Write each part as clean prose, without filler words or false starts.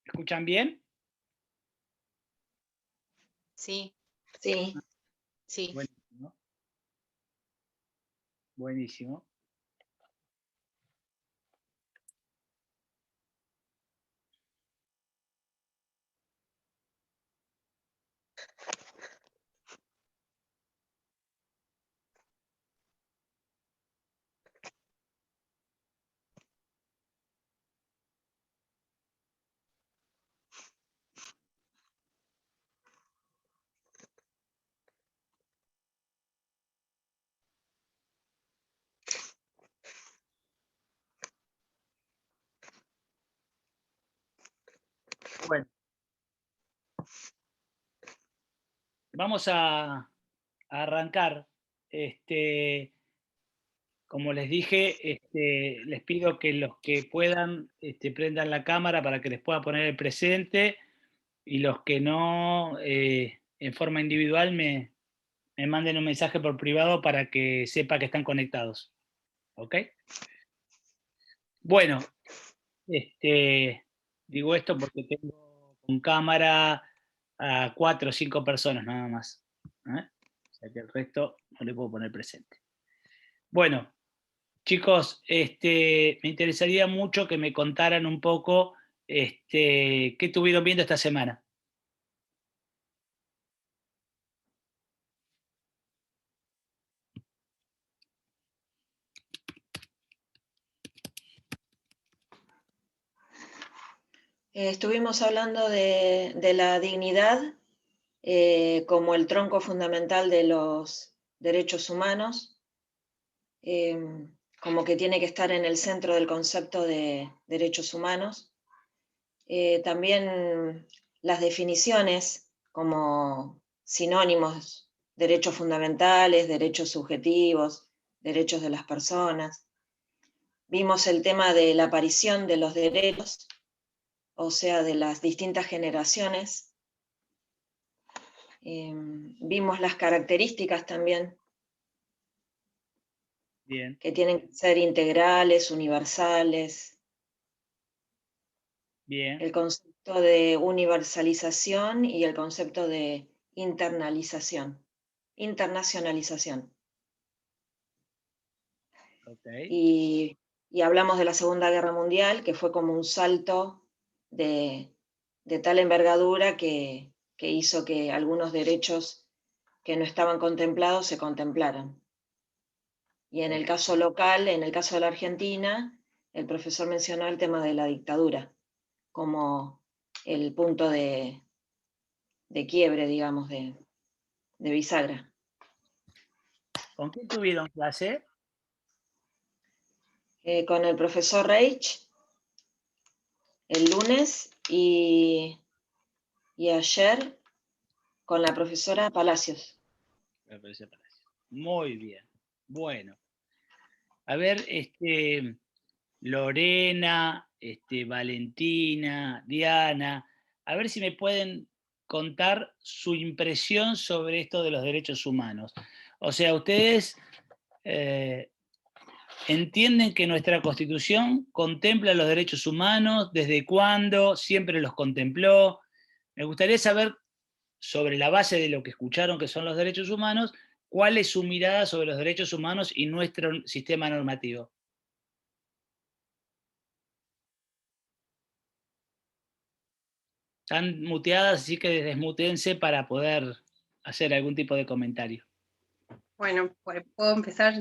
¿Escuchan bien? Sí, Sí. sí. Buenísimo. Buenísimo. Bueno. Vamos a arrancar. Como les dije, les pido que los que puedan prendan la cámara para que les pueda poner el presente, y los que no, en forma individual, me manden un mensaje por privado para que sepa que están conectados. ¿Ok? Bueno, digo esto porque tengo con cámara a 4 o 5 personas nada más. O sea que el resto no le puedo poner presente. Bueno, chicos, me interesaría mucho que me contaran un poco qué estuvieron viendo esta semana. Estuvimos hablando de la dignidad como el tronco fundamental de los derechos humanos, como que tiene que estar en el centro del concepto de derechos humanos. También las definiciones como sinónimos, derechos fundamentales, derechos subjetivos, derechos de las personas. Vimos el tema de la aparición de los derechos, o sea, de las distintas generaciones. Vimos las características también, Bien. que tienen que ser integrales, universales. Bien. El concepto de universalización y el concepto de internacionalización. Okay. Y hablamos de la Segunda Guerra Mundial, que fue como un salto de tal envergadura que hizo que algunos derechos que no estaban contemplados se contemplaran. Y en el caso local, en el caso de la Argentina, el profesor mencionó el tema de la dictadura como el punto de quiebre, digamos, de bisagra. ¿Con quién tuvieron clase? Con el profesor Reich el lunes y ayer con la profesora Palacios. Muy bien. Bueno. A ver, Lorena, Valentina, Diana, a ver si me pueden contar su impresión sobre esto de los derechos humanos. O sea, ustedes entienden que nuestra Constitución contempla los derechos humanos, ¿desde cuándo? ¿Siempre los contempló? Me gustaría saber, sobre la base de lo que escucharon que son los derechos humanos, cuál es su mirada sobre los derechos humanos y nuestro sistema normativo. Están muteadas, así que desmutense para poder hacer algún tipo de comentario. Bueno, puedo empezar.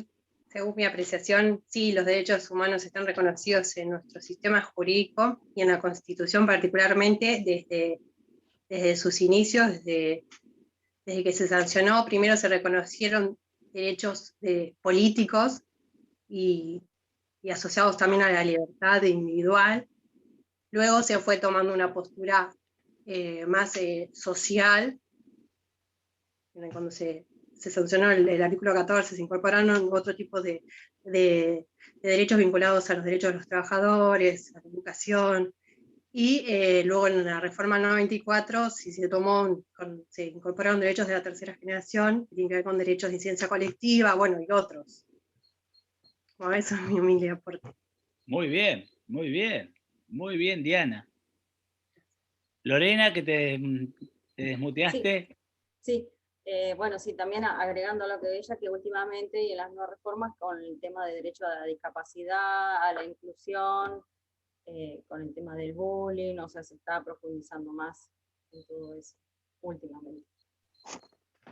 Según mi apreciación, sí, los derechos humanos están reconocidos en nuestro sistema jurídico y en la Constitución particularmente desde sus inicios, desde que se sancionó. Primero se reconocieron derechos políticos y asociados también a la libertad individual. Luego se fue tomando una postura más social, cuando se sancionó el artículo 14, se incorporaron otro tipo de derechos vinculados a los derechos de los trabajadores, a la educación, y luego en la reforma 94 sí se incorporaron derechos de la tercera generación, que tienen que ver con derechos de incidencia colectiva, bueno, y otros. Bueno, eso es mi humilde aporte. Muy bien, muy bien, muy bien, Diana. Lorena, que te desmuteaste. Sí. Bueno, sí, también agregando a lo que ella, que últimamente y en las nuevas reformas con el tema de derecho a la discapacidad, a la inclusión, con el tema del bullying, o sea, se está profundizando más en todo eso últimamente.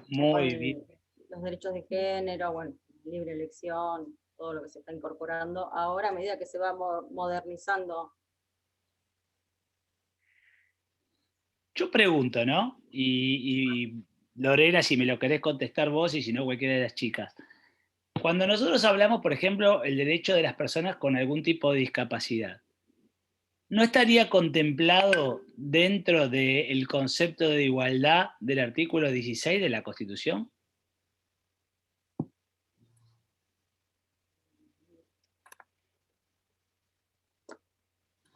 Muy bien. Los derechos de género, bueno, libre elección, todo lo que se está incorporando ahora a medida que se va modernizando. Yo pregunto, ¿no? Y Lorena, si me lo querés contestar vos y si no, cualquiera de las chicas. Cuando nosotros hablamos, por ejemplo, el derecho de las personas con algún tipo de discapacidad, ¿no estaría contemplado dentro del concepto de igualdad del artículo 16 de la Constitución?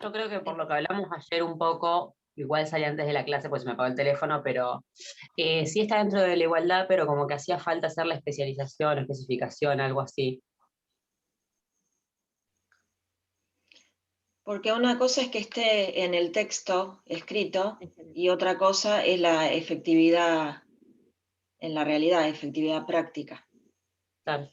Yo creo que por lo que hablamos ayer un poco, igual salí antes de la clase pues se me apagó el teléfono, pero sí está dentro de la igualdad, pero como que hacía falta hacer la especialización, especificación, algo así. Porque una cosa es que esté en el texto escrito y otra cosa es la efectividad en la realidad, efectividad práctica. Claro.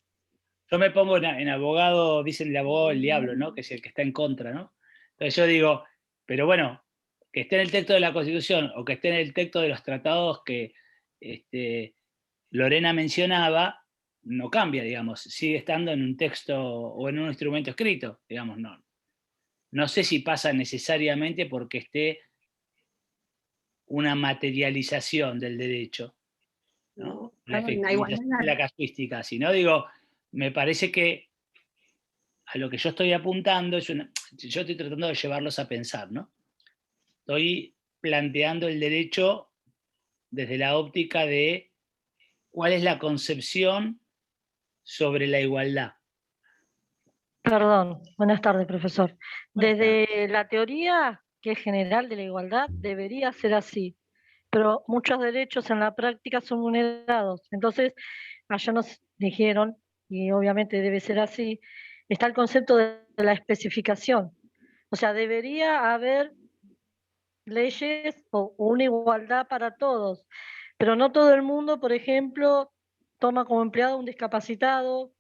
Yo me pongo en abogado, dicen el abogado del diablo, ¿no? Que es el que está en contra, ¿no? Entonces yo digo, pero bueno, que esté en el texto de la Constitución o que esté en el texto de los tratados que Lorena mencionaba, no cambia, digamos, sigue estando en un texto o en un instrumento escrito, digamos, no. No sé si pasa necesariamente porque esté una materialización del derecho, ¿no? La efectivización de la casuística, sino digo, me parece que a lo que yo estoy apuntando, yo estoy tratando de llevarlos a pensar, ¿no? Estoy planteando el derecho desde la óptica de cuál es la concepción sobre la igualdad. Perdón, buenas tardes, profesor. Desde la teoría, que es general de la igualdad, debería ser así, pero muchos derechos en la práctica son vulnerados. Entonces, allá nos dijeron, y obviamente debe ser así, está el concepto de la especificación. O sea, debería haber leyes o una igualdad para todos, pero no todo el mundo, por ejemplo, toma como empleado un discapacitado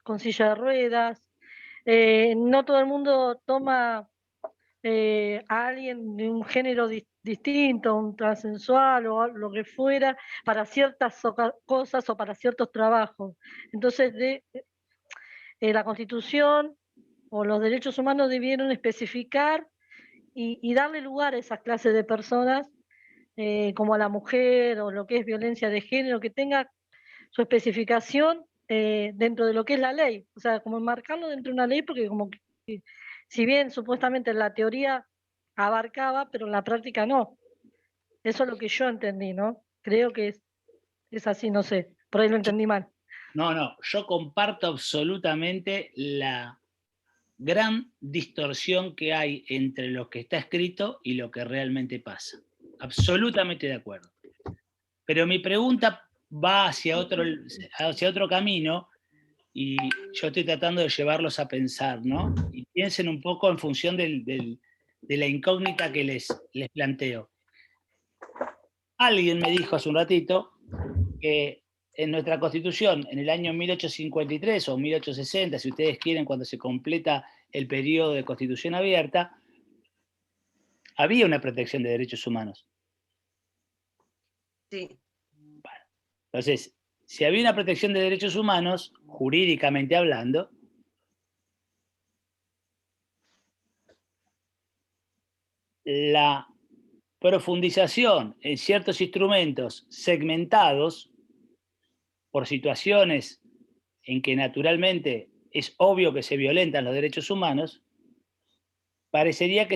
con silla de ruedas. No todo el mundo toma a alguien de un género distinto, un transensual o lo que fuera, para ciertas cosas o para ciertos trabajos. Entonces, la Constitución o los derechos humanos debieron especificar y darle lugar a esas clases de personas, como a la mujer o lo que es violencia de género, que tenga su especificación dentro de lo que es la ley, o sea, como enmarcarlo dentro de una ley, porque como que, si bien supuestamente en la teoría abarcaba, pero en la práctica no. Eso es lo que yo entendí, ¿no? Creo que es así, no sé, por ahí lo entendí mal. No, yo comparto absolutamente la gran distorsión que hay entre lo que está escrito y lo que realmente pasa. Absolutamente de acuerdo. Pero mi pregunta va hacia otro camino, y yo estoy tratando de llevarlos a pensar, ¿no? Y piensen un poco en función de la incógnita que les planteo. Alguien me dijo hace un ratito que en nuestra Constitución, en el año 1853 o 1860, si ustedes quieren, cuando se completa el periodo de Constitución abierta, había una protección de derechos humanos. Sí. Entonces, si había una protección de derechos humanos, jurídicamente hablando, la profundización en ciertos instrumentos segmentados por situaciones en que naturalmente es obvio que se violentan los derechos humanos, parecería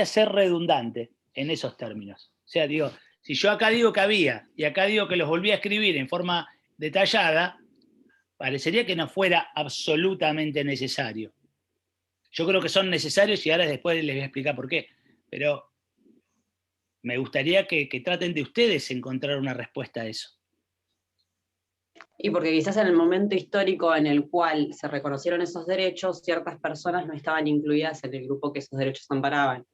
ser redundante en esos términos. O sea, digo, si yo acá digo que había y acá digo que los volví a escribir en forma detallada, parecería que no fuera absolutamente necesario. Yo creo que son necesarios y ahora después les voy a explicar por qué. Pero me gustaría que traten de ustedes encontrar una respuesta a eso. Y porque quizás en el momento histórico en el cual se reconocieron esos derechos, ciertas personas no estaban incluidas en el grupo que esos derechos amparaban.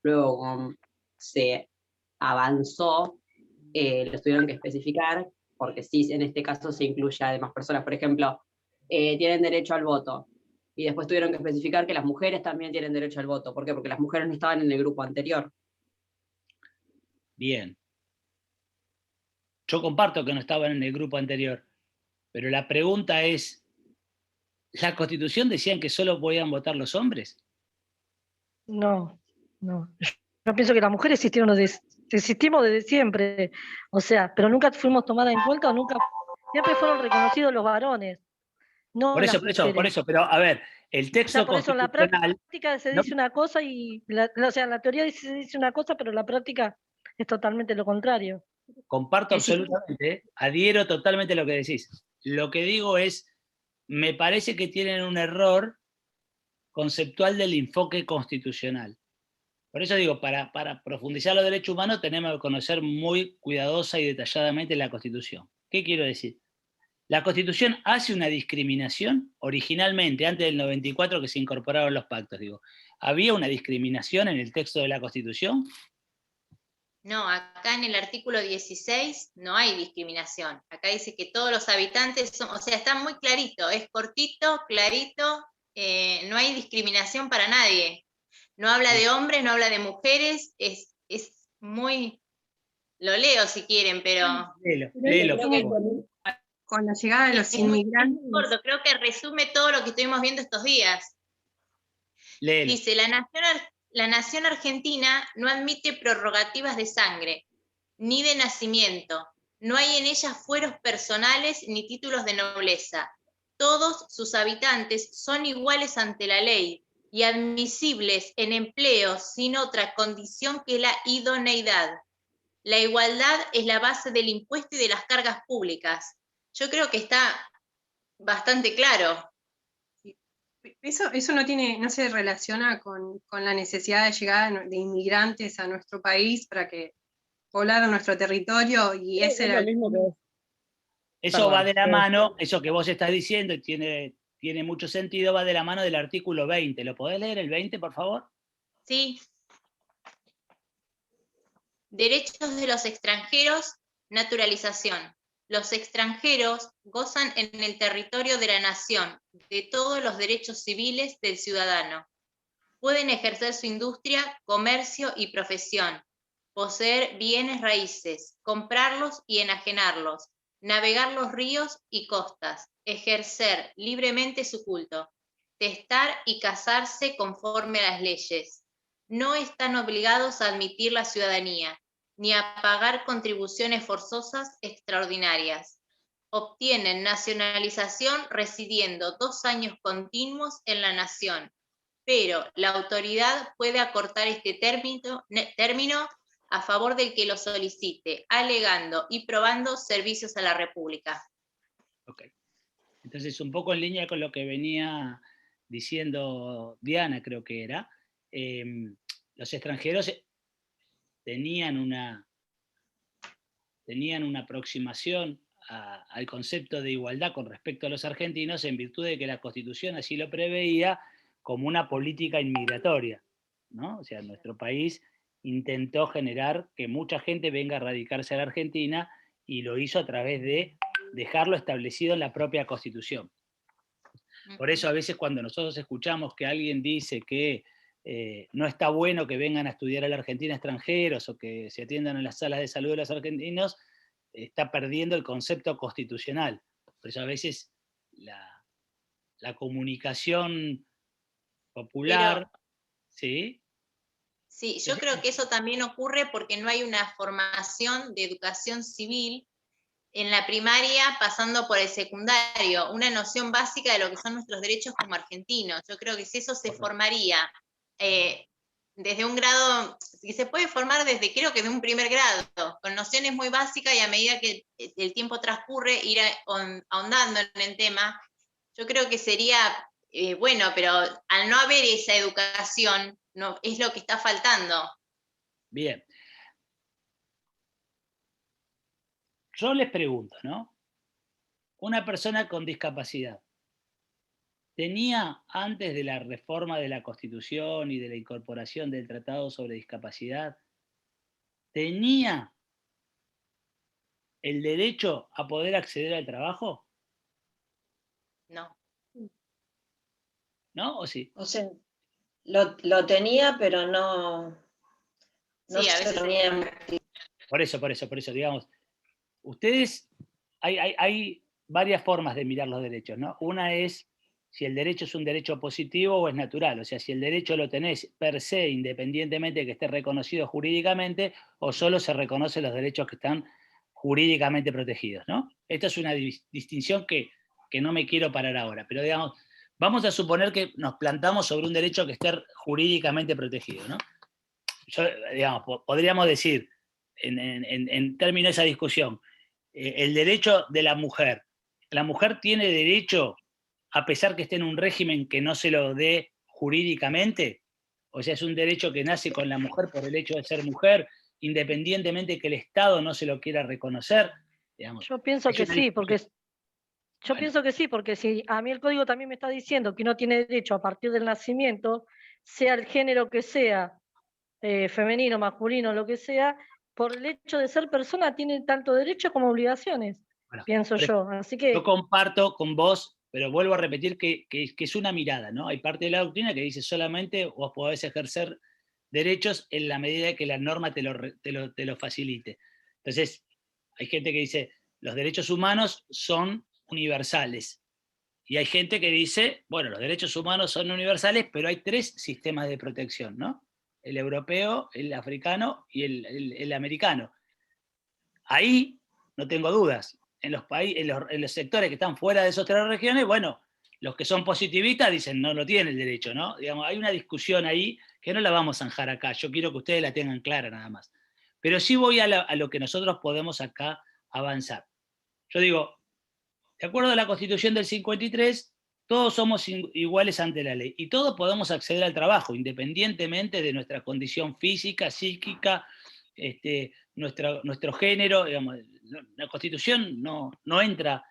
Luego se avanzó, los tuvieron que especificar, porque sí, en este caso se incluye a demás personas. Por ejemplo, tienen derecho al voto. Y después tuvieron que especificar que las mujeres también tienen derecho al voto. ¿Por qué? Porque las mujeres no estaban en el grupo anterior. Bien. Yo comparto que no estaban en el grupo anterior, pero la pregunta es, ¿la Constitución decía que solo podían votar los hombres? No, no. Yo pienso que las mujeres existimos desde siempre, o sea, pero nunca fuimos tomadas en cuenta, siempre fueron reconocidos los varones, no las mujeres. Pero a ver, el O sea, texto por eso en la constitucional... práctica se ¿no? dice una cosa o sea, en la teoría se dice una cosa, pero en la práctica es totalmente lo contrario. Comparto Que sí, absolutamente, adhiero totalmente a lo que decís. Lo que digo es, me parece que tienen un error conceptual del enfoque constitucional. Por eso digo, para profundizar los derechos humanos tenemos que conocer muy cuidadosa y detalladamente la Constitución. ¿Qué quiero decir? La Constitución hace una discriminación originalmente, antes del 94 que se incorporaron los pactos, digo. ¿Había una discriminación en el texto de la Constitución? No, acá en el artículo 16 no hay discriminación. Acá dice que todos los habitantes son, o sea, está muy clarito, es cortito, clarito, no hay discriminación para nadie. No habla de hombres, no habla de mujeres, es muy... Lo leo si quieren, pero... Léelo, por favor. Con la llegada de los inmigrantes. Es muy corto, creo que resume todo lo que estuvimos viendo estos días. Léelo. Dice, la nación argentina no admite prerrogativas de sangre, ni de nacimiento. No hay en ella fueros personales ni títulos de nobleza. Todos sus habitantes son iguales ante la ley y admisibles en empleo sin otra condición que la idoneidad. La igualdad es la base del impuesto y de las cargas públicas. Yo creo que está bastante claro. Eso no se relaciona con la necesidad de llegada de inmigrantes a nuestro país para que poblaran nuestro territorio, y ese era lo mismo que vos. Eso va de la mano, eso que vos estás diciendo y tiene mucho sentido, va de la mano del artículo 20. ¿Lo podés leer el 20, por favor? Sí. Derechos de los extranjeros, naturalización. Los extranjeros gozan en el territorio de la nación de todos los derechos civiles del ciudadano. Pueden ejercer su industria, comercio y profesión, poseer bienes raíces, comprarlos y enajenarlos, navegar los ríos y costas, ejercer libremente su culto, testar y casarse conforme a las leyes. No están obligados a admitir la ciudadanía, ni a pagar contribuciones forzosas extraordinarias. Obtienen nacionalización residiendo 2 años continuos en la nación, pero la autoridad puede acortar este término a favor del que lo solicite, alegando y probando servicios a la República. Ok. Entonces, un poco en línea con lo que venía diciendo Diana, creo que era, los extranjeros tenían una aproximación al concepto de igualdad con respecto a los argentinos en virtud de que la Constitución así lo preveía como una política inmigratoria, ¿no? O sea, nuestro país intentó generar que mucha gente venga a radicarse a la Argentina y lo hizo a través de dejarlo establecido en la propia Constitución. Por eso a veces cuando nosotros escuchamos que alguien dice que no está bueno que vengan a estudiar a la Argentina extranjeros o que se atiendan en las salas de salud de los argentinos, está perdiendo el concepto constitucional. Por eso a veces la comunicación popular, ¿sí? Sí, yo creo que eso también ocurre porque no hay una formación de educación civil en la primaria pasando por el secundario, una noción básica de lo que son nuestros derechos como argentinos. Yo creo que si eso se formaría desde un grado, que se puede formar desde creo que de un primer grado, con nociones muy básicas y a medida que el tiempo transcurre ir ahondando en el tema, yo creo que sería bueno, pero al no haber esa educación, no, es lo que está faltando. Bien. Yo les pregunto, ¿no? Una persona con discapacidad, ¿tenía antes de la reforma de la Constitución y de la incorporación del Tratado sobre Discapacidad, tenía el derecho a poder acceder al trabajo? No. ¿No? ¿O sí? O sea, lo tenía, pero no Sí, a se veces ponía. Por eso, digamos, ustedes, hay varias formas de mirar los derechos, ¿no? Una es si el derecho es un derecho positivo o es natural, o sea, si el derecho lo tenés per se, independientemente de que esté reconocido jurídicamente, o solo se reconocen los derechos que están jurídicamente protegidos, ¿no? Esta es una distinción que no me quiero parar ahora, pero digamos, vamos a suponer que nos plantamos sobre un derecho que esté jurídicamente protegido, ¿no? Yo, digamos, podríamos decir, en términos de esa discusión, el derecho de la mujer tiene derecho, a pesar que esté en un régimen que no se lo dé jurídicamente, o sea, es un derecho que nace con la mujer por el hecho de ser mujer, independientemente que el Estado no se lo quiera reconocer, digamos. Yo pienso que sí, porque Bueno. pienso que sí, porque si a mí el código también me está diciendo que uno tiene derecho a partir del nacimiento, sea el género que sea, femenino, masculino, lo que sea, por el hecho de ser persona tiene tanto derechos como obligaciones, Bueno, pienso yo. Así que yo comparto con vos, pero vuelvo a repetir que es una mirada, ¿no? Hay parte de la doctrina que dice solamente vos podés ejercer derechos en la medida que la norma te lo facilite. Entonces, hay gente que dice, los derechos humanos son universales. Y hay gente que dice, bueno, los derechos humanos son universales, pero hay 3 sistemas de protección, ¿no? El europeo, el africano y el americano. Ahí no tengo dudas. En los sectores que están fuera de esas 3 regiones, bueno, los que son positivistas dicen no lo tienen el derecho, ¿no? Digamos, hay una discusión ahí que no la vamos a zanjar acá. Yo quiero que ustedes la tengan clara nada más. Pero sí voy a lo que nosotros podemos acá avanzar. Yo digo, de acuerdo a la Constitución del 53, todos somos iguales ante la ley y todos podemos acceder al trabajo, independientemente de nuestra condición física, psíquica, nuestro género. Digamos, la Constitución no entra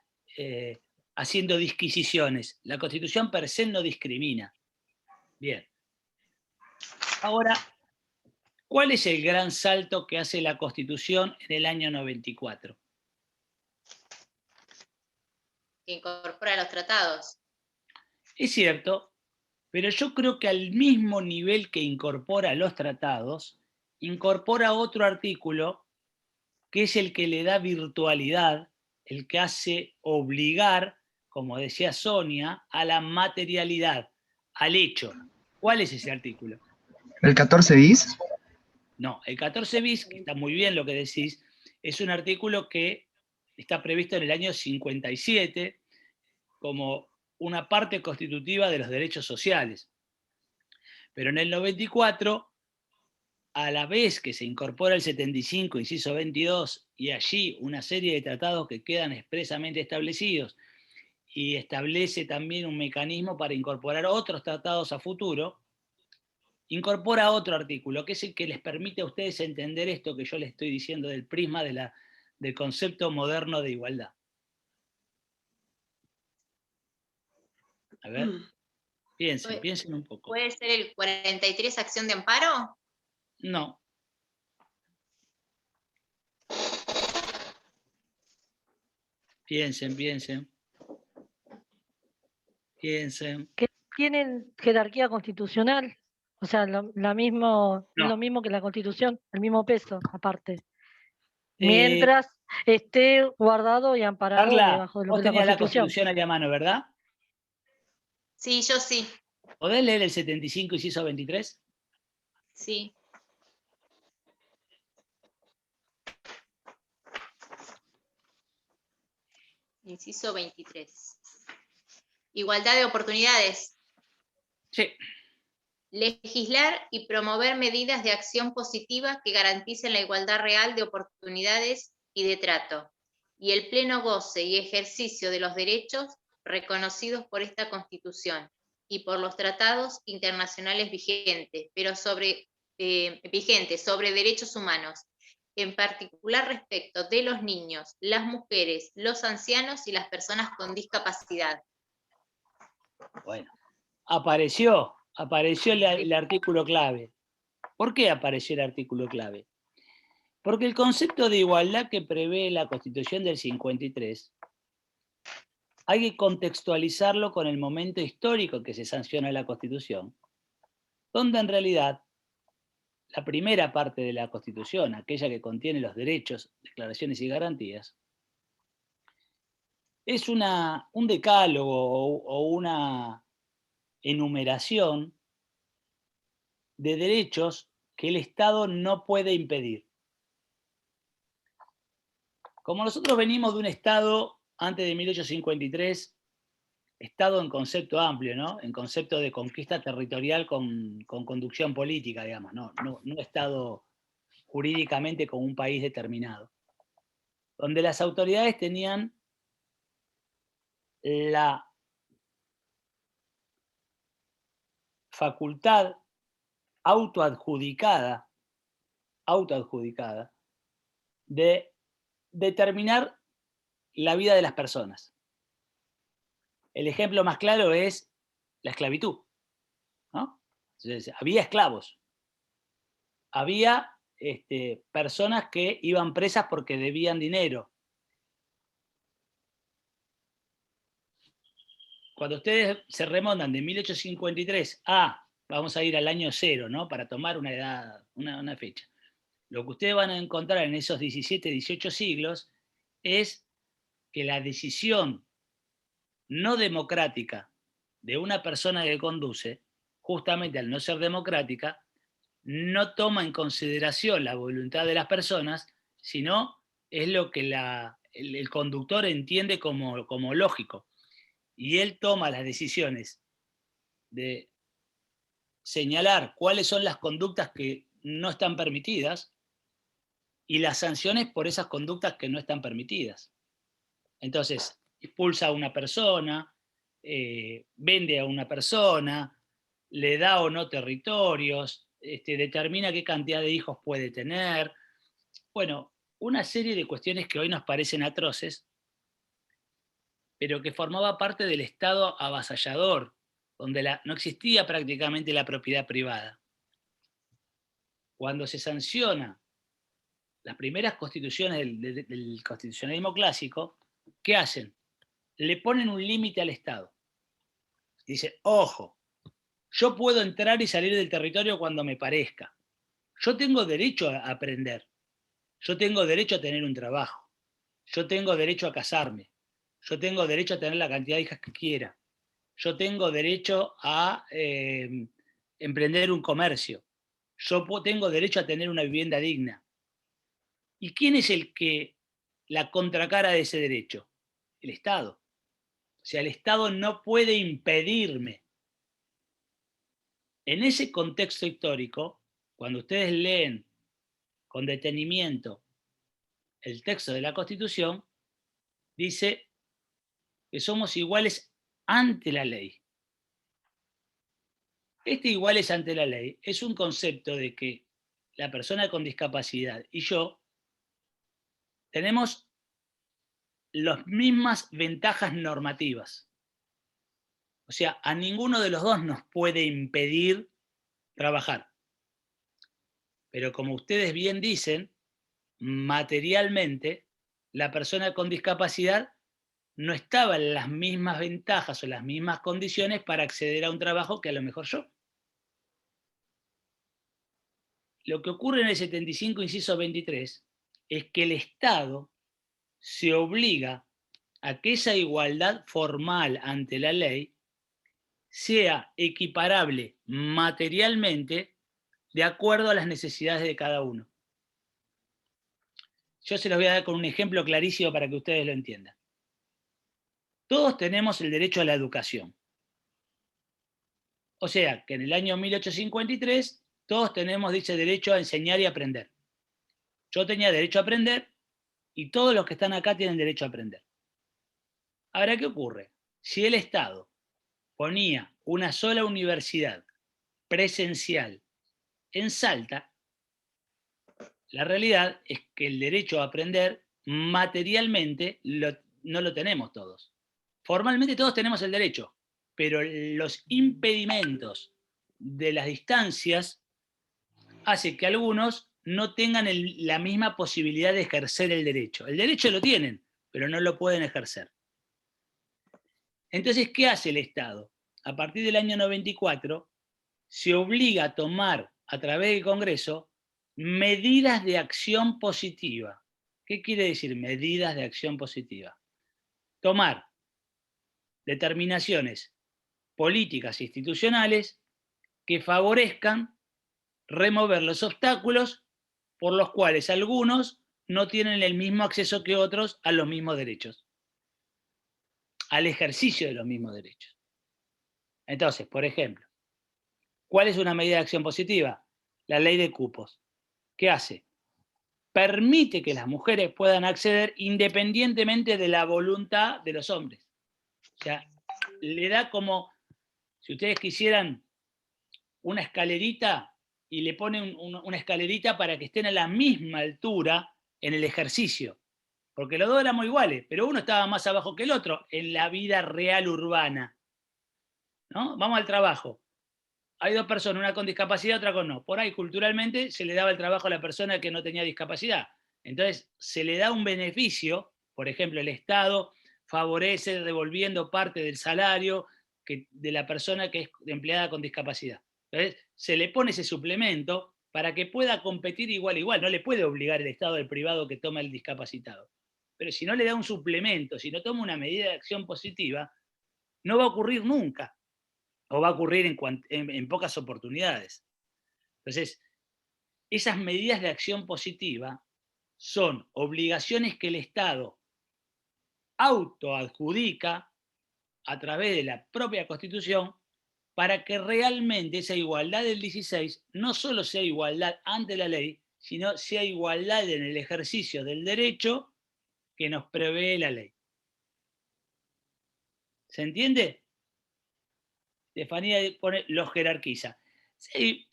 haciendo disquisiciones. La Constitución per se no discrimina. Bien. Ahora, ¿cuál es el gran salto que hace la Constitución en el año 94? Que incorpora los tratados. Es cierto, pero yo creo que al mismo nivel que incorpora los tratados, incorpora otro artículo que es el que le da virtualidad, el que hace obligar, como decía Sonia, a la materialidad, al hecho. ¿Cuál es ese artículo? ¿El 14 bis? No, el 14 bis, que está muy bien lo que decís, es un artículo que está previsto en el año 57 como una parte constitutiva de los derechos sociales. Pero en el 94, a la vez que se incorpora el 75, inciso 22, y allí una serie de tratados que quedan expresamente establecidos, y establece también un mecanismo para incorporar otros tratados a futuro, incorpora otro artículo, que es el que les permite a ustedes entender esto que yo les estoy diciendo del prisma del concepto moderno de igualdad. A ver, piensen un poco. ¿Puede ser el 43, acción de amparo? No. Piensen. Que tienen jerarquía constitucional, o sea, es lo mismo que la Constitución, el mismo peso, aparte. Mientras esté guardado y amparado Carla, debajo de lo vos que es la tenías la Constitución. Constitución ahí a mano, ¿verdad? Sí, yo sí. ¿Podés leer el 75, inciso 23? Sí. Inciso 23. Igualdad de oportunidades. Sí. Legislar y promover medidas de acción positiva que garanticen la igualdad real de oportunidades y de trato, y el pleno goce y ejercicio de los derechos reconocidos por esta Constitución y por los tratados internacionales vigentes, vigentes sobre derechos humanos, en particular respecto de los niños, las mujeres, los ancianos y las personas con discapacidad. Bueno, apareció el artículo clave. ¿Por qué apareció el artículo clave? Porque el concepto de igualdad que prevé la Constitución del 53 hay que contextualizarlo con el momento histórico que se sanciona la Constitución, donde en realidad la primera parte de la Constitución, aquella que contiene los derechos, declaraciones y garantías, es un decálogo o una enumeración de derechos que el Estado no puede impedir. Como nosotros venimos de un Estado antes de 1853, Estado en concepto amplio, ¿no? En concepto de conquista territorial con conducción política, digamos, no Estado jurídicamente como un país determinado, donde las autoridades tenían la facultad autoadjudicada de determinar la vida de las personas. El ejemplo más claro es la esclavitud, ¿no? Entonces, había esclavos, había personas que iban presas porque debían dinero. Cuando ustedes se remontan de 1853 vamos a ir al año 0, ¿no? Para tomar una edad, una fecha. Lo que ustedes van a encontrar en esos 17, 18 siglos es que la decisión no democrática de una persona que conduce, justamente al no ser democrática, no toma en consideración la voluntad de las personas, sino es lo que el conductor entiende como lógico. Y él toma las decisiones de señalar cuáles son las conductas que no están permitidas y las sanciones por esas conductas que no están permitidas. Entonces, expulsa a una persona, vende a una persona, le da o no territorios, determina qué cantidad de hijos puede tener. Bueno, una serie de cuestiones que hoy nos parecen atroces, pero que formaba parte del Estado avasallador, donde no existía prácticamente la propiedad privada. Cuando se sanciona las primeras constituciones del constitucionalismo clásico, ¿qué hacen? Le ponen un límite al Estado. Dice, ojo, yo puedo entrar y salir del territorio cuando me parezca. Yo tengo derecho a aprender. Yo tengo derecho a tener un trabajo. Yo tengo derecho a casarme. Yo tengo derecho a tener la cantidad de hijas que quiera. Yo tengo derecho a emprender un comercio. Yo tengo derecho a tener una vivienda digna. ¿Y quién es la contracara de ese derecho? El Estado. O sea, el Estado no puede impedirme. En ese contexto histórico, cuando ustedes leen con detenimiento el texto de la Constitución, dice que somos iguales ante la ley. Este iguales ante la ley es un concepto de que la persona con discapacidad y yo tenemos las mismas ventajas normativas. O sea, a ninguno de los dos nos puede impedir trabajar. Pero como ustedes bien dicen, materialmente, la persona con discapacidad no estaba en las mismas ventajas o las mismas condiciones para acceder a un trabajo que a lo mejor yo. Lo que ocurre en el 75, inciso 23, es que el Estado se obliga a que esa igualdad formal ante la ley sea equiparable materialmente de acuerdo a las necesidades de cada uno. Yo se los voy a dar con un ejemplo clarísimo para que ustedes lo entiendan. Todos tenemos el derecho a la educación. O sea, que en el año 1853 todos tenemos dicho derecho a enseñar y aprender. Yo tenía derecho a aprender y todos los que están acá tienen derecho a aprender. Ahora, ¿qué ocurre? Si el Estado ponía una sola universidad presencial en Salta, la realidad es que el derecho a aprender materialmente no lo tenemos todos. Formalmente todos tenemos el derecho, pero los impedimentos de las distancias hace que algunos no tengan la misma posibilidad de ejercer el derecho. El derecho lo tienen, pero no lo pueden ejercer. Entonces, ¿qué hace el Estado? A partir del año 94, se obliga a tomar, a través del Congreso, medidas de acción positiva. ¿Qué quiere decir medidas de acción positiva? Tomar determinaciones políticas e institucionales que favorezcan remover los obstáculos por los cuales algunos no tienen el mismo acceso que otros a los mismos derechos, al ejercicio de los mismos derechos. Entonces, por ejemplo, ¿cuál es una medida de acción positiva? La ley de cupos. ¿Qué hace? Permite que las mujeres puedan acceder independientemente de la voluntad de los hombres. O sea, le da como, si ustedes quisieran, una escalerita y le ponen una escalerita para que estén a la misma altura en el ejercicio. Porque los dos éramos iguales, pero uno estaba más abajo que el otro en la vida real urbana. ¿No? Vamos al trabajo. Hay dos personas, una con discapacidad, otra con no. Por ahí, culturalmente, se le daba el trabajo a la persona que no tenía discapacidad. Entonces, se le da un beneficio, por ejemplo, el Estado favorece devolviendo parte del salario de la persona que es empleada con discapacidad. Entonces, se le pone ese suplemento para que pueda competir igual a igual. No le puede obligar el Estado al privado que toma el discapacitado. Pero si no le da un suplemento, si no toma una medida de acción positiva, no va a ocurrir nunca. O va a ocurrir en pocas oportunidades. Entonces, esas medidas de acción positiva son obligaciones que el Estado autoadjudica a través de la propia Constitución para que realmente esa igualdad del 16 no solo sea igualdad ante la ley, sino sea igualdad en el ejercicio del derecho que nos prevé la ley. ¿Se entiende? Estefanía los jerarquiza. Sí,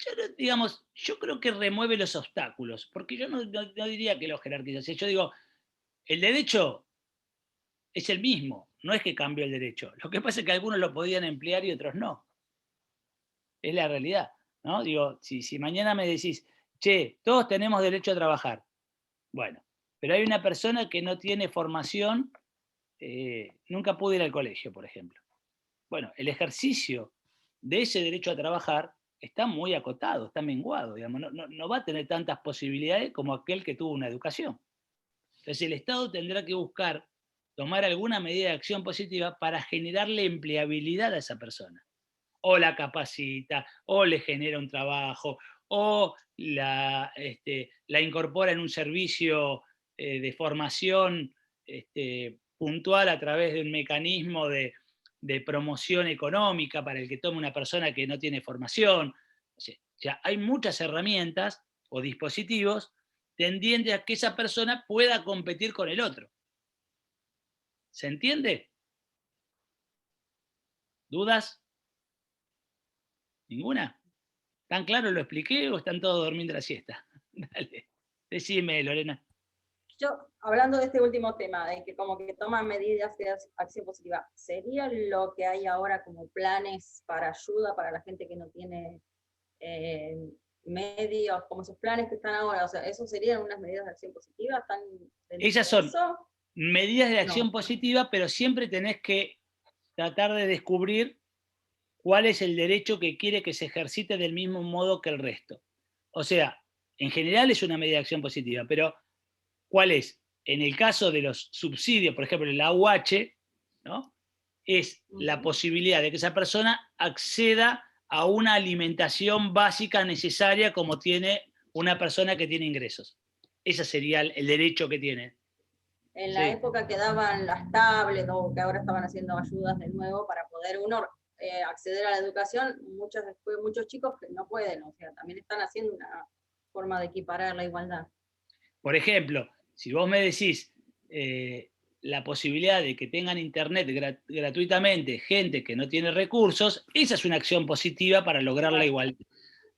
yo creo que remueve los obstáculos, porque yo no diría que los jerarquiza. Yo digo, el derecho es el mismo, no es que cambió el derecho. Lo que pasa es que algunos lo podían emplear y otros no. Es la realidad, ¿no? Digo, si mañana me decís, che, todos tenemos derecho a trabajar. Bueno, pero hay una persona que no tiene formación, nunca pudo ir al colegio, por ejemplo. Bueno, el ejercicio de ese derecho a trabajar está muy acotado, está menguado, digamos, no va a tener tantas posibilidades como aquel que tuvo una educación. Entonces el Estado tendrá que buscar tomar alguna medida de acción positiva para generarle empleabilidad a esa persona. O la capacita, o le genera un trabajo, o la incorpora en un servicio de formación puntual a través de un mecanismo de promoción económica para el que tome una persona que no tiene formación. O sea, hay muchas herramientas o dispositivos tendientes a que esa persona pueda competir con el otro. ¿Se entiende? ¿Dudas? ¿Ninguna? ¿Tan claro lo expliqué o están todos durmiendo la siesta? Dale, decime, Lorena. Yo, hablando de este último tema, de que como que toman medidas de acción positiva, ¿sería lo que hay ahora como planes para ayuda para la gente que no tiene medios, como esos planes que están ahora? O sea, ¿eso serían unas medidas de acción positiva? ¿Están Esas son eso? medidas de acción No. positiva, pero siempre tenés que tratar de descubrir cuál es el derecho que quiere que se ejercite del mismo modo que el resto. O sea, en general es una medida de acción positiva, pero ¿cuál es? En el caso de los subsidios, por ejemplo, el AUH, ¿no? Es la posibilidad de que esa persona acceda a una alimentación básica necesaria como tiene una persona que tiene ingresos. Ese sería el derecho que tiene. En la época que daban las tablets, o que ahora estaban haciendo ayudas de nuevo para poder uno acceder a la educación, muchos chicos que no pueden, o sea, también están haciendo una forma de equiparar la igualdad. Por ejemplo, si vos me decís la posibilidad de que tengan internet gratuitamente gente que no tiene recursos, esa es una acción positiva para lograr la igualdad.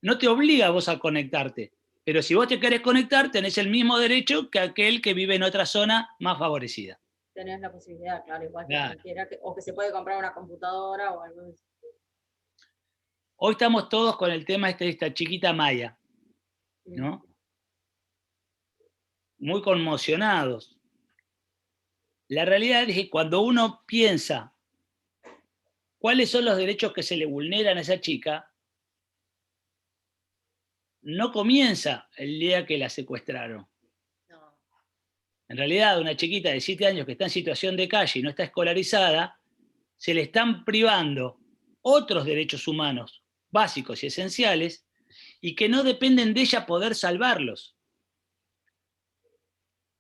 No te obliga a vos a conectarte, pero si vos te querés conectar, tenés el mismo derecho que aquel que vive en otra zona más favorecida. Tenés la posibilidad, claro, igual que Claro. cualquiera, o que se puede comprar una computadora o algo así. Hoy estamos todos con el tema de esta chiquita Maya, ¿no? Muy conmocionados. La realidad es que cuando uno piensa cuáles son los derechos que se le vulneran a esa chica, no comienza el día que la secuestraron. No. En realidad, una chiquita de 7 años que está en situación de calle y no está escolarizada, se le están privando otros derechos humanos básicos y esenciales y que no dependen de ella poder salvarlos,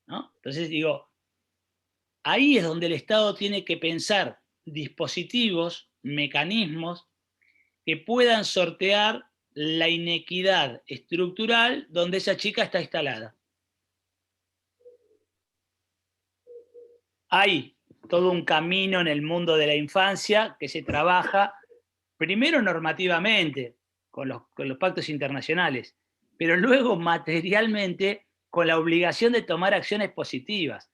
¿no? Entonces digo, ahí es donde el Estado tiene que pensar dispositivos, mecanismos que puedan sortear la inequidad estructural donde esa chica está instalada. Hay todo un camino en el mundo de la infancia que se trabaja primero normativamente con los pactos internacionales, pero luego materialmente con la obligación de tomar acciones positivas.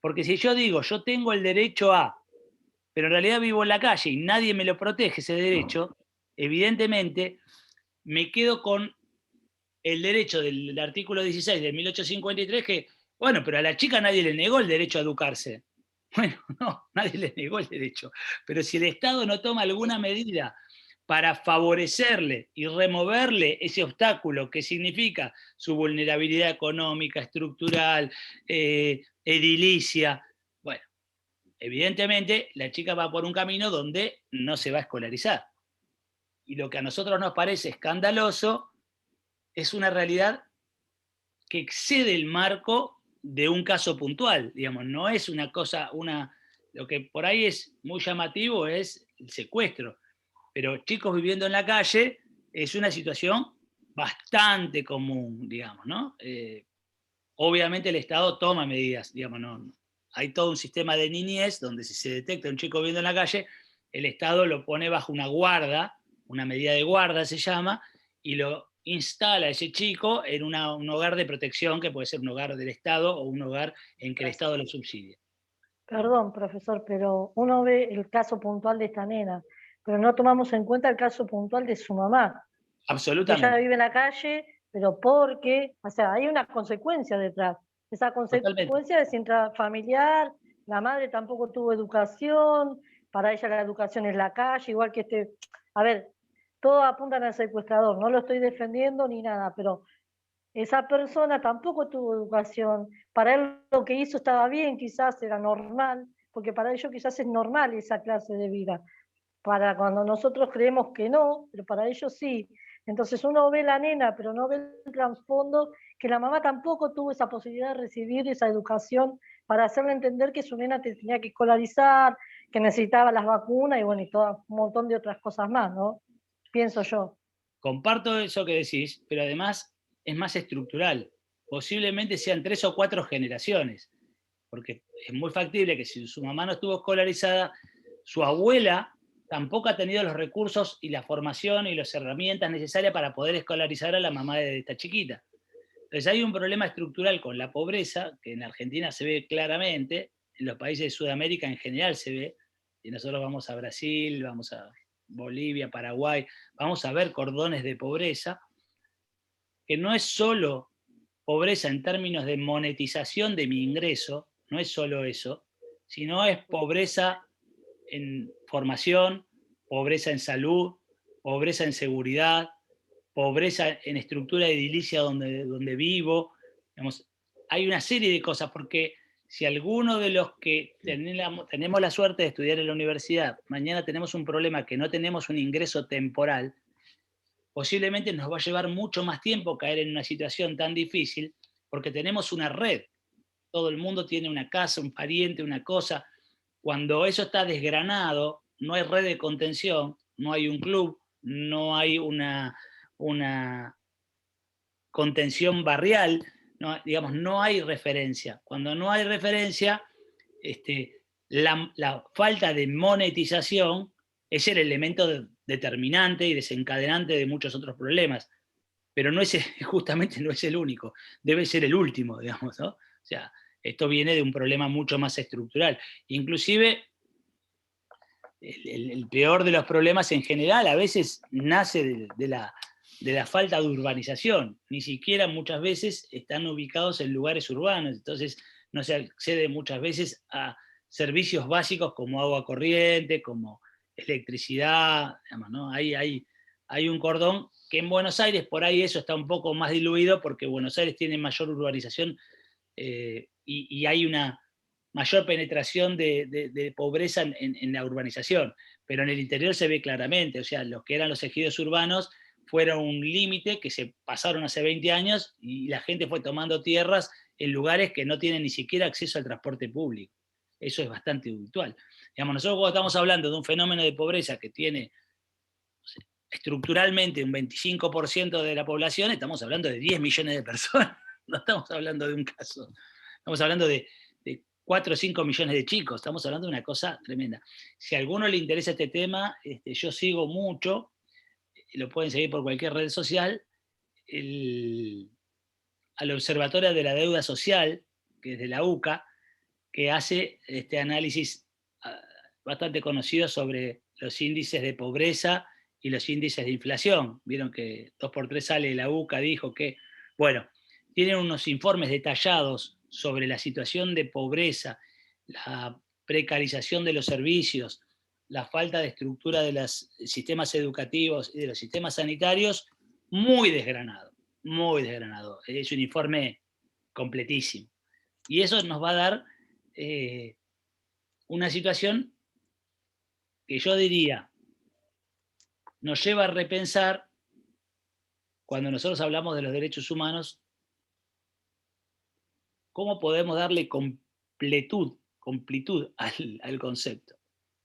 Porque si yo digo, yo tengo el derecho a, pero en realidad vivo en la calle y nadie me lo protege ese derecho, evidentemente me quedo con el derecho del artículo 16 de 1853 que, bueno, pero a la chica nadie le negó el derecho a educarse. Bueno, no, nadie le negó el derecho. Pero si el Estado no toma alguna medida para favorecerle y removerle ese obstáculo que significa su vulnerabilidad económica, estructural, edilicia, bueno, evidentemente la chica va por un camino donde no se va a escolarizar. Y lo que a nosotros nos parece escandaloso es una realidad que excede el marco de un caso puntual, digamos, no es una cosa, lo que por ahí es muy llamativo es el secuestro, pero chicos viviendo en la calle es una situación bastante común, digamos, ¿no? Obviamente el Estado toma medidas, digamos, no, hay todo un sistema de niñez donde si se detecta un chico viviendo en la calle, el Estado lo pone bajo una guarda, una medida de guarda se llama, y lo instala a ese chico en un hogar de protección, que puede ser un hogar del Estado o un hogar en que el Estado lo subsidia. Perdón, profesor, pero uno ve el caso puntual de esta nena, pero no tomamos en cuenta el caso puntual de su mamá. Absolutamente. Ella vive en la calle, pero porque, o sea, hay una consecuencia detrás. Esa consecuencia es intrafamiliar, la madre tampoco tuvo educación, para ella la educación es la calle, igual que este, a ver, todos apuntan al secuestrador, no lo estoy defendiendo ni nada, pero esa persona tampoco tuvo educación, para él lo que hizo estaba bien, quizás era normal, porque para ellos quizás es normal esa clase de vida, para cuando nosotros creemos que no, pero para ellos sí. Entonces uno ve la nena, pero no ve el trasfondo, que la mamá tampoco tuvo esa posibilidad de recibir esa educación para hacerle entender que su nena tenía que escolarizar, que necesitaba las vacunas y bueno, y todo un montón de otras cosas más, ¿no? Pienso yo. Comparto eso que decís, pero además es más estructural. Posiblemente sean 3 o 4 generaciones, porque es muy factible que si su mamá no estuvo escolarizada, su abuela tampoco ha tenido los recursos y la formación y las herramientas necesarias para poder escolarizar a la mamá de esta chiquita. Entonces hay un problema estructural con la pobreza, que en Argentina se ve claramente, en los países de Sudamérica en general se ve, y nosotros vamos a Brasil, vamos a Bolivia, Paraguay, vamos a ver cordones de pobreza, que no es solo pobreza en términos de monetización de mi ingreso, no es solo eso, sino es pobreza en formación, pobreza en salud, pobreza en seguridad, pobreza en estructura edilicia donde vivo. Digamos, hay una serie de cosas, porque si alguno de los que tenemos la suerte de estudiar en la universidad, mañana tenemos un problema que no tenemos un ingreso temporal, posiblemente nos va a llevar mucho más tiempo caer en una situación tan difícil, porque tenemos una red. Todo el mundo tiene una casa, un pariente, una cosa. Cuando eso está desgranado, no hay red de contención, no hay un club, no hay una contención barrial, no, digamos, no hay referencia. Cuando no hay referencia, la falta de monetización es el elemento determinante y desencadenante de muchos otros problemas, pero no es, justamente no es el único, debe ser el último, digamos, ¿no? O sea, esto viene de un problema mucho más estructural. Inclusive, el peor de los problemas en general a veces nace de la falta de urbanización. Ni siquiera muchas veces están ubicados en lugares urbanos, entonces no se accede muchas veces a servicios básicos como agua corriente, como electricidad, digamos, ¿no? Hay un cordón que en Buenos Aires por ahí eso está un poco más diluido porque Buenos Aires tiene mayor urbanización y hay una mayor penetración de pobreza en la urbanización, pero en el interior se ve claramente, o sea, los que eran los ejidos urbanos fueron un límite que se pasaron hace 20 años y la gente fue tomando tierras en lugares que no tienen ni siquiera acceso al transporte público. Eso es bastante habitual. Digamos, nosotros cuando estamos hablando de un fenómeno de pobreza que tiene, no sé, estructuralmente un 25% de la población, estamos hablando de 10 millones de personas, no estamos hablando de un caso, estamos hablando de 4 o 5 millones de chicos, estamos hablando de una cosa tremenda. Si a alguno le interesa este tema, yo sigo mucho, lo pueden seguir por cualquier red social, al Observatorio de la Deuda Social, que es de la UCA, que hace este análisis bastante conocido sobre los índices de pobreza y los índices de inflación. Vieron que 2x3 sale, la UCA dijo que, bueno, tienen unos informes detallados sobre la situación de pobreza, la precarización de los servicios, la falta de estructura de los sistemas educativos y de los sistemas sanitarios, muy desgranado, muy desgranado. Es un informe completísimo. Y eso nos va a dar una situación que yo diría nos lleva a repensar, cuando nosotros hablamos de los derechos humanos, cómo podemos darle completud al concepto.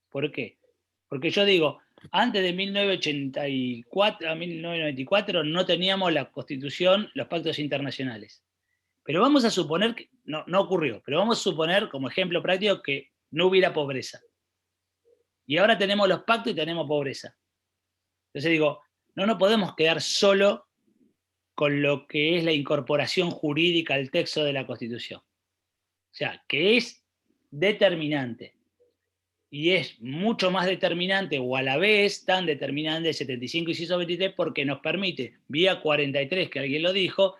¿Por qué? Porque yo digo, antes de 1984 a 1994 no teníamos la Constitución, los pactos internacionales. Pero vamos a suponer que, no ocurrió, pero vamos a suponer como ejemplo práctico que no hubiera pobreza. Y ahora tenemos los pactos y tenemos pobreza. Entonces digo, no nos podemos quedar solo con lo que es la incorporación jurídica al texto de la Constitución. O sea, que es determinante. Y es mucho más determinante, o a la vez tan determinante, el 75 y 123, porque nos permite, vía 43, que alguien lo dijo,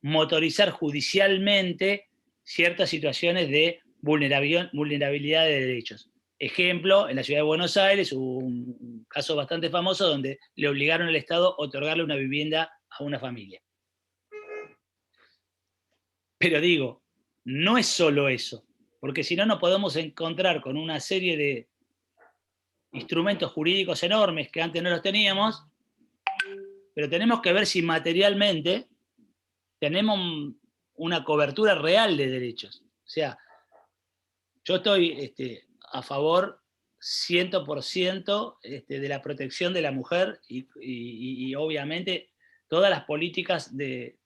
motorizar judicialmente ciertas situaciones de vulnerabilidad de derechos. Ejemplo, en la ciudad de Buenos Aires hubo un caso bastante famoso donde le obligaron al Estado a otorgarle una vivienda a una familia. Pero digo, no es solo eso, porque si no nos podemos encontrar con una serie de instrumentos jurídicos enormes que antes no los teníamos, pero tenemos que ver si materialmente tenemos una cobertura real de derechos. O sea, yo estoy a favor 100% de la protección de la mujer y obviamente todas las políticas de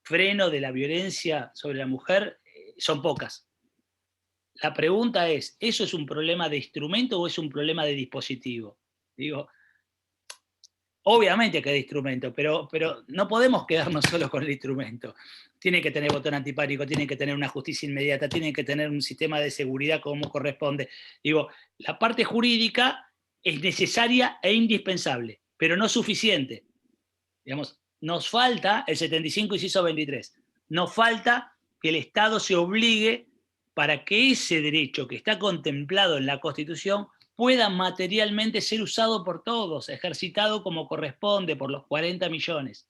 freno de la violencia sobre la mujer son pocas. la pregunta es, ¿eso es un problema de instrumento o es un problema de dispositivo? Digo, obviamente que hay instrumento, pero no podemos quedarnos solo con el instrumento. Tiene que tener botón antipánico, tiene que tener una justicia inmediata, tiene que tener un sistema de seguridad como corresponde. Digo, la parte jurídica es necesaria e indispensable, pero no suficiente. Digamos, nos falta el 75 inciso 23. Nos falta que el Estado se obligue para que ese derecho que está contemplado en la Constitución pueda materialmente ser usado por todos, ejercitado como corresponde por los 40 millones.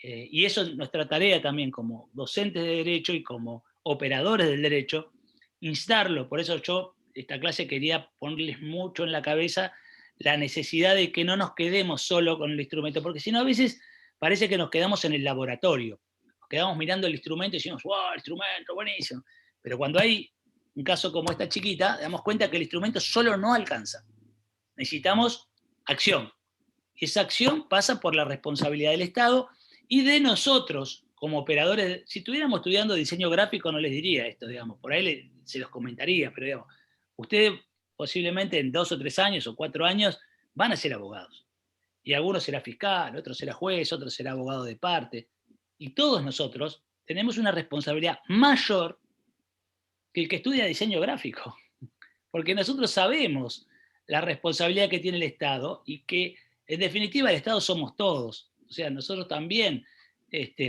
Y eso es nuestra tarea también como docentes de derecho y como operadores del derecho, instarlo. Por eso yo, esta clase quería ponerles mucho en la cabeza la necesidad de que no nos quedemos solo con el instrumento, porque si no a veces parece que nos quedamos en el laboratorio, nos quedamos mirando el instrumento y decimos, wow, el instrumento, buenísimo. Pero cuando hay un caso como esta chiquita, damos cuenta que el instrumento solo no alcanza. Necesitamos acción. Esa acción pasa por la responsabilidad del Estado y de nosotros, como operadores. Si estuviéramos estudiando diseño gráfico no les diría esto, digamos, por ahí se los comentaría, pero digamos, ustedes posiblemente en 2 o 3 años o 4 años van a ser abogados. Y algunos será fiscal, otro será juez, otro será abogado de parte. Y todos nosotros tenemos una responsabilidad mayor que el que estudia diseño gráfico. Porque nosotros sabemos la responsabilidad que tiene el Estado y que, en definitiva, el Estado somos todos. O sea, nosotros también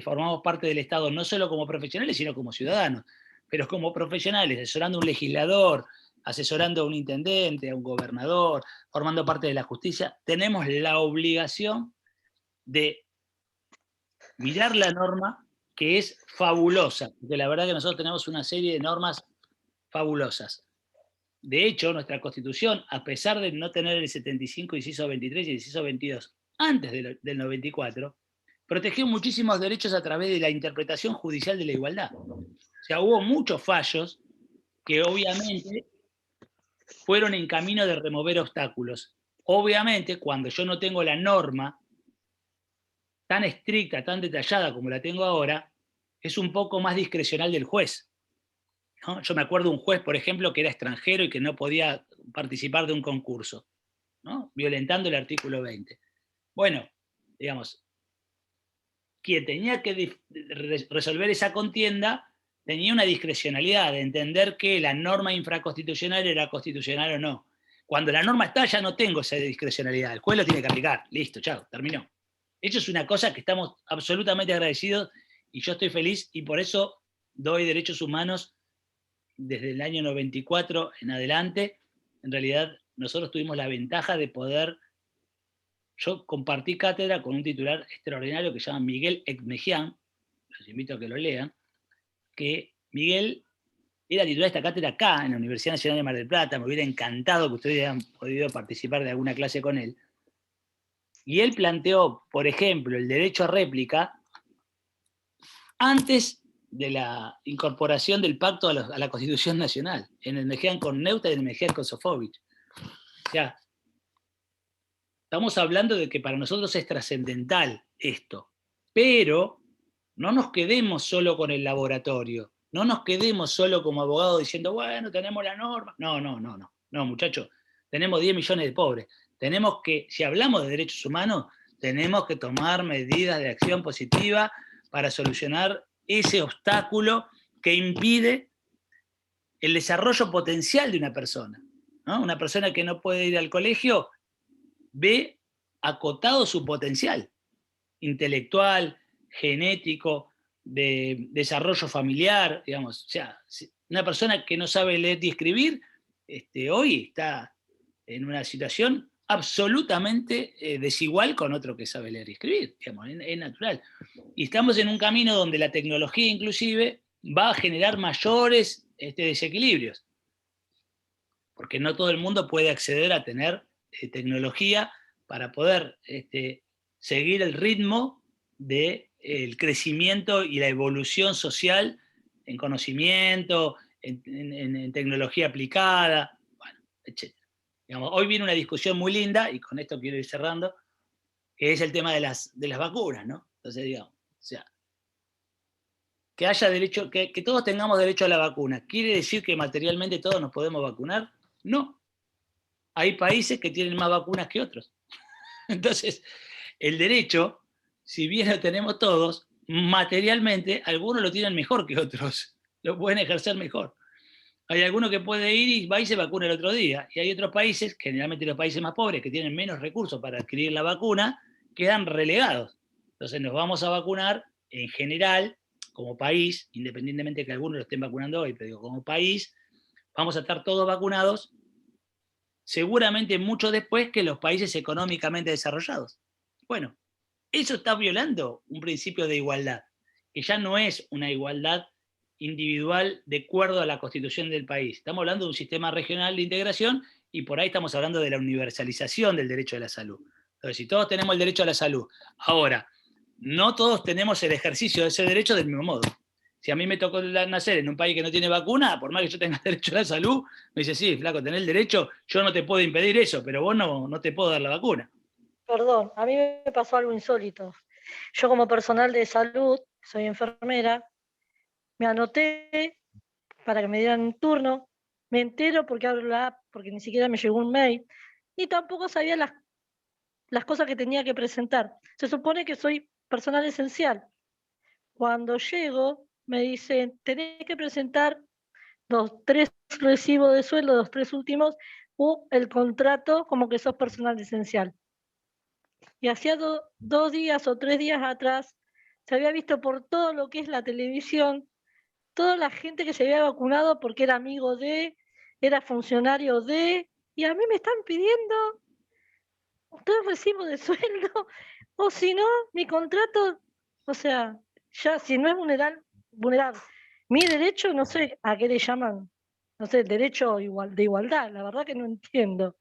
formamos parte del Estado, no solo como profesionales, sino como ciudadanos. Pero como profesionales, asesorando a un legislador, asesorando a un intendente, a un gobernador, formando parte de la justicia, tenemos la obligación de mirar la norma, que es fabulosa, porque la verdad que nosotros tenemos una serie de normas fabulosas. De hecho, nuestra Constitución, a pesar de no tener el 75, inciso 23 y el inciso 22, antes del 94, protegió muchísimos derechos a través de la interpretación judicial de la igualdad. O sea, hubo muchos fallos que obviamente fueron en camino de remover obstáculos. Obviamente, cuando yo no tengo la norma tan estricta, tan detallada como la tengo ahora, es un poco más discrecional del juez, ¿no? Yo me acuerdo de un juez, por ejemplo, que era extranjero y que no podía participar de un concurso, ¿no? Violentando el artículo 20. Bueno, digamos, quien tenía que resolver esa contienda tenía una discrecionalidad de entender que la norma infraconstitucional era constitucional o no. Cuando la norma está, ya no tengo esa discrecionalidad. El juez lo tiene que aplicar. Listo, chao, terminó. Eso es una cosa que estamos absolutamente agradecidos y yo estoy feliz y por eso doy derechos humanos desde el año 94 en adelante. En realidad, nosotros tuvimos la ventaja de poder. Yo compartí cátedra con un titular extraordinario que se llama Miguel Ekmejian, los invito a que lo lean, que Miguel era titular de esta cátedra acá, en la Universidad Nacional de Mar del Plata. Me hubiera encantado que ustedes hubieran podido participar de alguna clase con él. Y él planteó, por ejemplo, el derecho a réplica antes de la incorporación del pacto a la Constitución Nacional, en el Mejian con Neuta y en el Mejian con Sofovich. O sea, estamos hablando de que para nosotros es trascendental esto, pero no nos quedemos solo con el laboratorio, no nos quedemos solo como abogados diciendo, bueno, tenemos la norma. No, muchachos, tenemos 10 millones de pobres. Tenemos que, si hablamos de derechos humanos, tenemos que tomar medidas de acción positiva para solucionar ese obstáculo que impide el desarrollo potencial de una persona, ¿no? Una persona que no puede ir al colegio ve acotado su potencial intelectual, genético, de desarrollo familiar, digamos. O sea, una persona que no sabe leer y escribir, hoy está en una situación absolutamente desigual con otro que sabe leer y escribir, digamos, es natural. Y estamos en un camino donde la tecnología inclusive va a generar mayores desequilibrios, porque no todo el mundo puede acceder a tener tecnología para poder seguir el ritmo del crecimiento y la evolución social en conocimiento, en tecnología aplicada, bueno, etc. Digamos, hoy viene una discusión muy linda, y con esto quiero ir cerrando, que es el tema de las vacunas, ¿no? Entonces, digamos, o sea, que haya derecho, que todos tengamos derecho a la vacuna. ¿Quiere decir que materialmente todos nos podemos vacunar? No. Hay países que tienen más vacunas que otros. Entonces, el derecho, si bien lo tenemos todos, materialmente algunos lo tienen mejor que otros, lo pueden ejercer mejor. Hay alguno que puede ir y va y se vacuna el otro día, y hay otros países, generalmente los países más pobres, que tienen menos recursos para adquirir la vacuna, quedan relegados. Entonces nos vamos a vacunar en general, como país, independientemente de que algunos lo estén vacunando hoy, pero digo, como país, vamos a estar todos vacunados, seguramente mucho después que los países económicamente desarrollados. Bueno, eso está violando un principio de igualdad, que ya no es una igualdad individual de acuerdo a la constitución del país. Estamos hablando de un sistema regional de integración y por ahí estamos hablando de la universalización del derecho a la salud. Entonces, si todos tenemos el derecho a la salud, ahora, no todos tenemos el ejercicio de ese derecho del mismo modo. Si a mí me tocó nacer en un país que no tiene vacuna, por más que yo tenga derecho a la salud, me dice, sí, flaco, tenés el derecho, yo no te puedo impedir eso, pero vos no te puedo dar la vacuna. Perdón, a mí me pasó algo insólito. Yo como personal de salud, soy enfermera, me anoté para que me dieran un turno, me entero porque abro la app, porque ni siquiera me llegó un mail, y tampoco sabía las cosas que tenía que presentar. Se supone que soy personal esencial. Cuando llego, me dicen, tenés que presentar los 3 recibos de sueldo, los 3 últimos, o el contrato como que sos personal esencial. Y hacía 2 días o 3 días atrás, se había visto por todo lo que es la televisión, toda la gente que se había vacunado porque era amigo de, era funcionario de, y a mí me están pidiendo 3 recibos de sueldo, o si no, mi contrato, o sea, ya si no es vulnerar mi derecho, no sé a qué le llaman, no sé, derecho de igualdad, la verdad que no entiendo.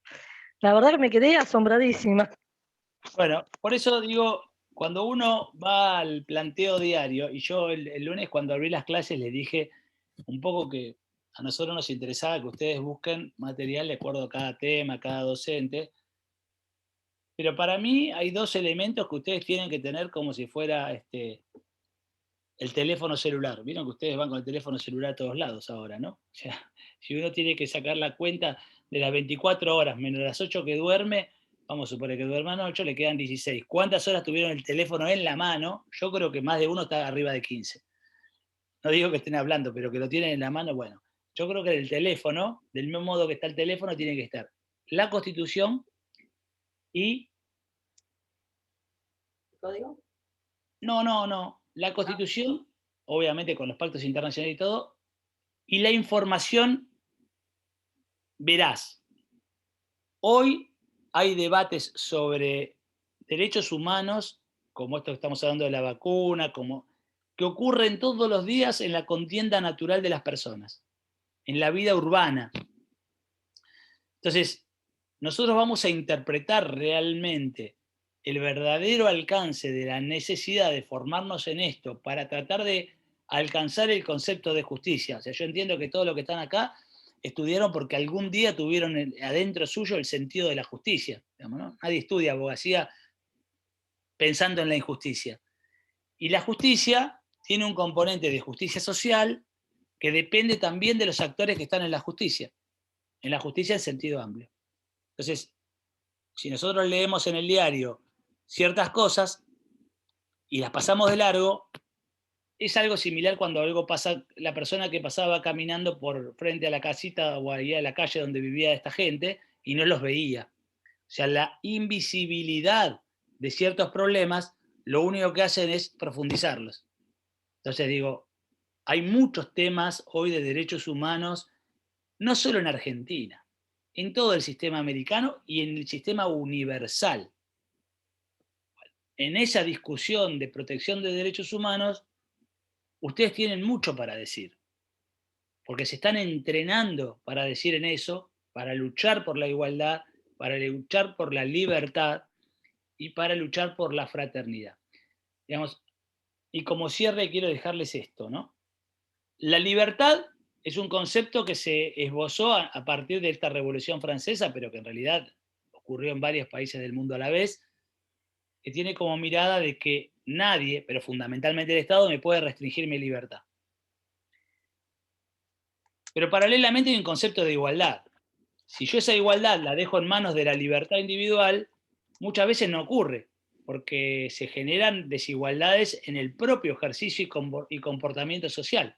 La verdad que me quedé asombradísima. Bueno, por eso digo, cuando uno va al planteo diario, y yo el lunes cuando abrí las clases les dije un poco que a nosotros nos interesaba que ustedes busquen material de acuerdo a cada tema, a cada docente, pero para mí hay 2 elementos que ustedes tienen que tener como si fuera el teléfono celular. Vieron que ustedes van con el teléfono celular a todos lados ahora, ¿no? O sea, si uno tiene que sacar la cuenta de las 24 horas menos las 8 que duerme, vamos a suponer que duerman 8, le quedan 16. ¿Cuántas horas tuvieron el teléfono en la mano? Yo creo que más de uno está arriba de 15. No digo que estén hablando, pero que lo tienen en la mano, bueno. Yo creo que el teléfono, del mismo modo que está el teléfono, tiene que estar la Constitución y... ¿Código? No. La Constitución, obviamente con los pactos internacionales y todo, y la información veraz. Hoy hay debates sobre derechos humanos, como esto que estamos hablando de la vacuna, que ocurren todos los días en la contienda natural de las personas, en la vida urbana. Entonces, nosotros vamos a interpretar realmente el verdadero alcance de la necesidad de formarnos en esto para tratar de alcanzar el concepto de justicia. O sea, yo entiendo que todos los que están acá estudiaron porque algún día tuvieron adentro suyo el sentido de la justicia. Digamos, ¿no? Nadie estudia abogacía pensando en la injusticia. Y la justicia tiene un componente de justicia social que depende también de los actores que están en la justicia en sentido amplio. Entonces, si nosotros leemos en el diario ciertas cosas y las pasamos de largo, es algo similar cuando algo pasa, la persona que pasaba caminando por frente a la casita o allá a la calle donde vivía esta gente y no los veía. O sea, la invisibilidad de ciertos problemas lo único que hacen es profundizarlos. Entonces digo, hay muchos temas hoy de derechos humanos, no solo en Argentina, en todo el sistema americano y en el sistema universal. En esa discusión de protección de derechos humanos, ustedes tienen mucho para decir, porque se están entrenando para decir en eso, para luchar por la igualdad, para luchar por la libertad y para luchar por la fraternidad. Digamos, y como cierre quiero dejarles esto, ¿no? La libertad es un concepto que se esbozó a partir de esta Revolución Francesa, pero que en realidad ocurrió en varios países del mundo a la vez, que tiene como mirada de que nadie, pero fundamentalmente el Estado, me puede restringir mi libertad. Pero paralelamente hay un concepto de igualdad. Si yo esa igualdad la dejo en manos de la libertad individual, muchas veces no ocurre, porque se generan desigualdades en el propio ejercicio y comportamiento social.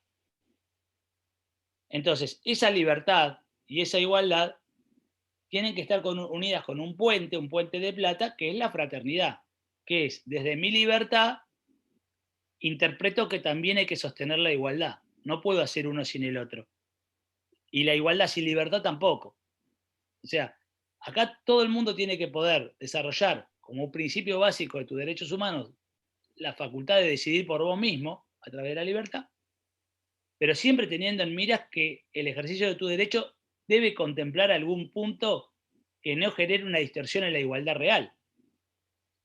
Entonces, esa libertad y esa igualdad tienen que estar unidas con un puente de plata, que es la fraternidad, que es, desde mi libertad, interpreto que también hay que sostener la igualdad. No puedo hacer uno sin el otro. Y la igualdad sin libertad tampoco. O sea, acá todo el mundo tiene que poder desarrollar como un principio básico de tus derechos humanos la facultad de decidir por vos mismo a través de la libertad, pero siempre teniendo en miras que el ejercicio de tu derecho debe contemplar algún punto que no genere una distorsión en la igualdad real.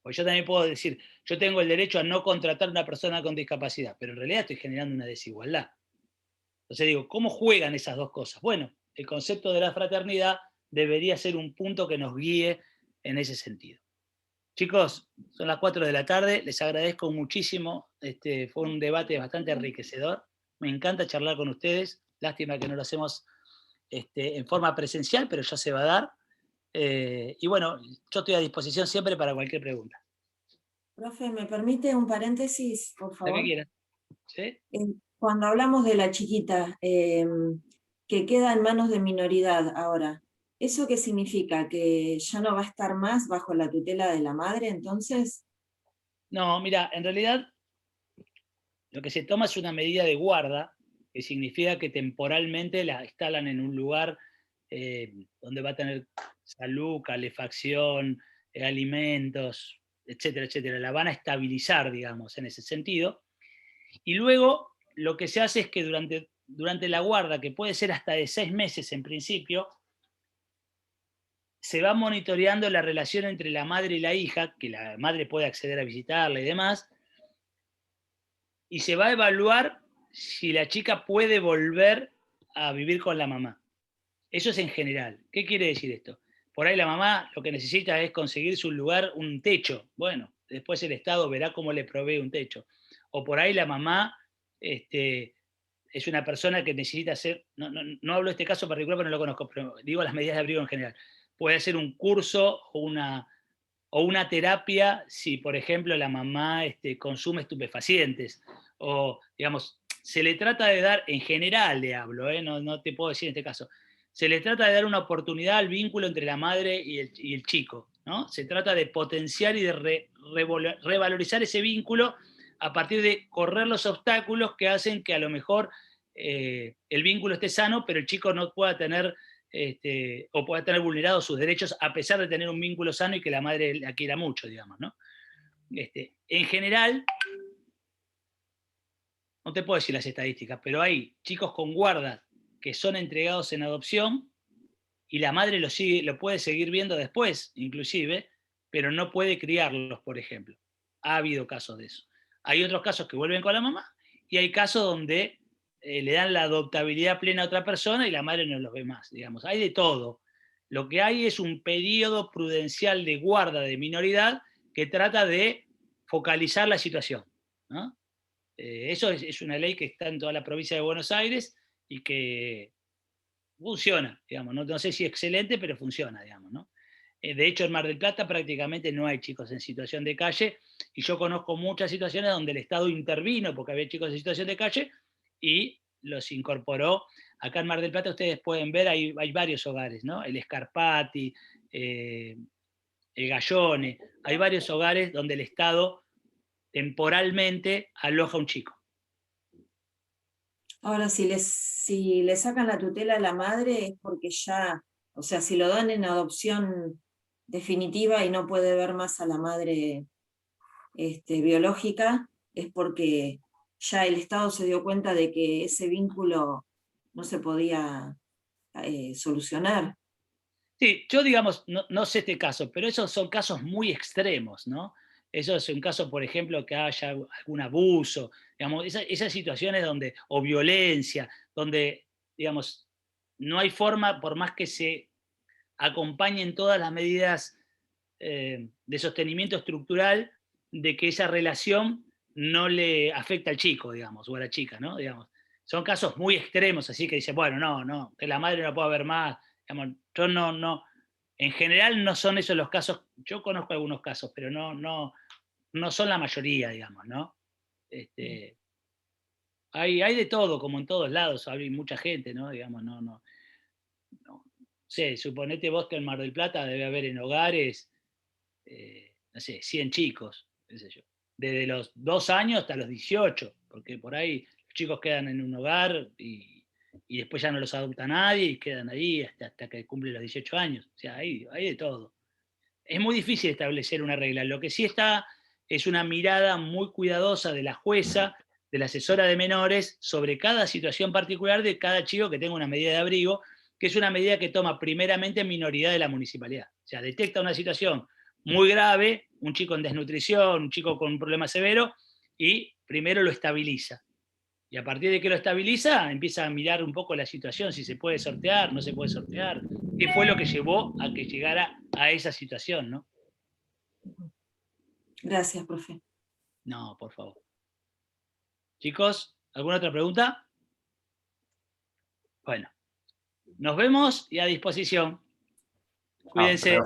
Porque yo también puedo decir, yo tengo el derecho a no contratar a una persona con discapacidad, pero en realidad estoy generando una desigualdad. Entonces digo, ¿cómo juegan esas dos cosas? Bueno, el concepto de la fraternidad debería ser un punto que nos guíe en ese sentido. Chicos, son las 4 de la tarde, les agradezco muchísimo, fue un debate bastante enriquecedor, me encanta charlar con ustedes, lástima que no lo hacemos en forma presencial, pero ya se va a dar, y bueno, yo estoy a disposición siempre para cualquier pregunta. Profe, ¿me permite un paréntesis, por Lo favor? que quieran. ¿Sí? Cuando hablamos de la chiquita, que queda en manos de minoridad ahora, ¿eso qué significa? ¿Que ya no va a estar más bajo la tutela de la madre, entonces? No, mira, en realidad lo que se toma es una medida de guarda, que significa que temporalmente la instalan en un lugar donde va a tener salud, calefacción, alimentos, etcétera, etcétera. La van a estabilizar, digamos, en ese sentido. Y luego lo que se hace es que durante la guarda, que puede ser hasta de 6 meses en principio, se va monitoreando la relación entre la madre y la hija, que la madre puede acceder a visitarla y demás, y se va a evaluar si la chica puede volver a vivir con la mamá. Eso es en general. ¿Qué quiere decir esto? Por ahí la mamá lo que necesita es conseguirse un lugar, un techo. Bueno, después el Estado verá cómo le provee un techo. O por ahí la mamá es una persona que necesita hacer, no hablo de este caso particular porque no lo conozco, pero digo las medidas de abrigo en general. Puede hacer un curso o una terapia si, por ejemplo, la mamá consume estupefacientes. O, digamos, se le trata de dar, en general le hablo, no te puedo decir en este caso, se le trata de dar una oportunidad al vínculo entre la madre y el chico, ¿no? Se trata de potenciar y de revalorizar ese vínculo a partir de correr los obstáculos que hacen que a lo mejor el vínculo esté sano, pero el chico no pueda tener o pueda tener vulnerados sus derechos a pesar de tener un vínculo sano y que la madre la quiera mucho, digamos, ¿no? En general, no te puedo decir las estadísticas, pero hay chicos con guardas que son entregados en adopción y la madre lo puede seguir viendo después, inclusive, pero no puede criarlos, por ejemplo. Ha habido casos de eso. Hay otros casos que vuelven con la mamá y hay casos donde le dan la adoptabilidad plena a otra persona y la madre no los ve más, digamos. Hay de todo. Lo que hay es un periodo prudencial de guarda de minoridad que trata de focalizar la situación, ¿no? Eso es una ley que está en toda la provincia de Buenos Aires y que funciona, digamos, no sé si excelente, pero funciona, digamos, ¿no? De hecho, en Mar del Plata prácticamente no hay chicos en situación de calle, y yo conozco muchas situaciones donde el Estado intervino porque había chicos en situación de calle y los incorporó. Acá en Mar del Plata ustedes pueden ver, hay varios hogares, ¿no? El Scarpati, el Gallone, hay varios hogares donde el Estado temporalmente aloja a un chico. Ahora, si le sacan la tutela a la madre es porque ya, o sea, si lo dan en adopción definitiva y no puede ver más a la madre biológica, es porque ya el Estado se dio cuenta de que ese vínculo no se podía solucionar. Sí, yo digamos, no sé este caso, pero esos son casos muy extremos, ¿no? Eso es un caso, por ejemplo, que haya algún abuso, digamos, esas situaciones donde, o violencia, donde, digamos, no hay forma, por más que se acompañen todas las medidas de sostenimiento estructural, de que esa relación no le afecta al chico, digamos, o a la chica, ¿no? Digamos, son casos muy extremos, así que dice, bueno, no, que la madre no pueda ver más. Digamos, yo no, en general no son esos los casos, yo conozco algunos casos, pero no son la mayoría, digamos, ¿no? Hay de todo, como en todos lados, hay mucha gente, ¿no? Digamos, no sé, suponete vos que en Mar del Plata debe haber en hogares, no sé, 100 chicos, qué sé yo, desde los 2 años hasta los 18, porque por ahí los chicos quedan en un hogar y después ya no los adopta nadie y quedan ahí hasta que cumplen los 18 años. O sea, hay de todo. Es muy difícil establecer una regla. Lo que sí está es una mirada muy cuidadosa de la jueza, de la asesora de menores, sobre cada situación particular de cada chico que tenga una medida de abrigo, que es una medida que toma primeramente minoridad de la municipalidad. O sea, detecta una situación muy grave, un chico en desnutrición, un chico con un problema severo, y primero lo estabiliza. Y a partir de que lo estabiliza, empieza a mirar un poco la situación, si se puede sortear, no se puede sortear, qué fue lo que llevó a que llegara a esa situación, ¿no? Gracias, profe. No, por favor. Chicos, ¿alguna otra pregunta? Bueno, nos vemos y a disposición. Cuídense.